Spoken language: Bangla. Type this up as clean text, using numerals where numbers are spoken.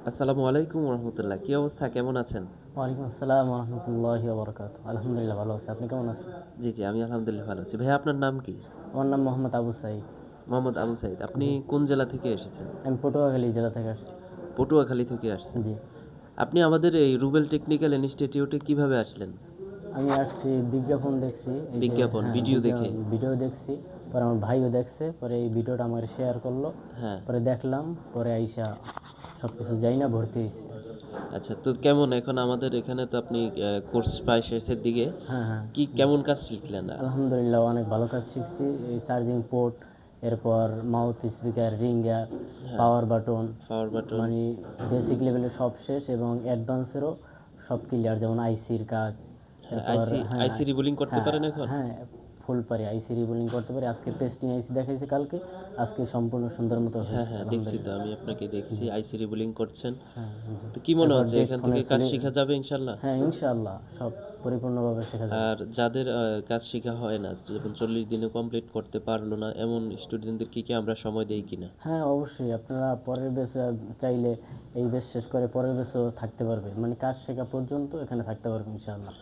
আসসালামু আলাইকুম রহমতুল্লাহ, কি অবস্থা, কেমন আছেন? ওয়ালাইকুম আসসালাম রহমতুল্লাহি ওবরাকাত। আলহামদুলিল্লাহ ভালো আছি। আপনি কেমন আছেন? জি জি, আমি আলহামদুলিল্লাহ ভালো আছি। ভাইয়া, আপনার নাম কি? আমার নাম মোহাম্মদ আবু সাঈদ। মোহাম্মদ আবু সাইদ। আপনি জি, কোন জেলা থেকে এসেছেন? আমি পটুয়াখালী জেলা থেকে আসছি। পটুয়াখালী থেকে আসছেন। জি, আপনি আমাদের এই রুবেল টেকনিক্যাল ইনস্টিটিউটে কিভাবে আসলেন? আমি আসছি বিজ্ঞাপন দেখছি, এই যে বিজ্ঞাপন হ্যাঁ ভিডিও দেখে? ভিডিও দেখছি। পরে আমার ভাইও দেখছে, পরে এই ভিডিওটা আমার শেয়ার করলো। হ্যাঁ। পরে দেখলাম, পরে আইসা সব কিছু যাই না ভর্তি হয়েছি। আচ্ছা, তো কেমন এখন আমাদের এখানে তো আপনি কোর্স প্রায় শেষের দিকে, হ্যাঁ হ্যাঁ কি কেমন কাজ শিখলেন? আলহামদুলিল্লাহ অনেক ভালো কাজ শিখছি। এই চার্জিং পোর্ট, এরপর মাউথ স্পিকার, রিঙ্গার, হ্যাঁ, পাওয়ার বাটন, পাওয়ার বাটন। মানে বেসিক লেভেলের সব শেষ এবং অ্যাডভান্সেরও সব ক্লিয়ার, যেমন আইসির কাজ। হ্যাঁ, এরপর আইসি হ্যাঁ আইসি রিবুলিং করতে হ্যাঁ পারেন এখন? হ্যাঁ ফুল পারি, আইসি রিবোলিং করতে পারি। আজকে টেস্টিং আইসি দেখাইছি কালকে, আজকে সম্পূর্ণ সুন্দর মতো হ্যাঁ হয়েছে হ্যাঁ, দেখছি তো, আলহামদুলিল্লাহ। আমি আপনাকে দেখছি জি, আইসি রিবুলিং করছেন। হ্যাঁ জি। তো কি মনে এরপর হচ্ছে ডেট এখান থেকে ফোনের কাজ সিলিং, শেখা যাবে ইনশাল্লাহ? হ্যাঁ ইনশাআল্লাহ সব পরিপূর্ণভাবে শেখা যাবে। আর যাদের কাজ শেখা হয় না, যেমন 40 দিনে কমপ্লিট করতে পারলো না, এমন স্টুডেন্টদেরকে কি আমরা সময় দেই কিনা? হ্যাঁ অবশ্যই, আপনারা পরের বেসে চাইলে এই বেস শেষ করে পরের বেসেও থাকতে পারবে, মানে কাজ শেখা পর্যন্ত এখানে থাকতে পারবে ইনশাআল্লাহ।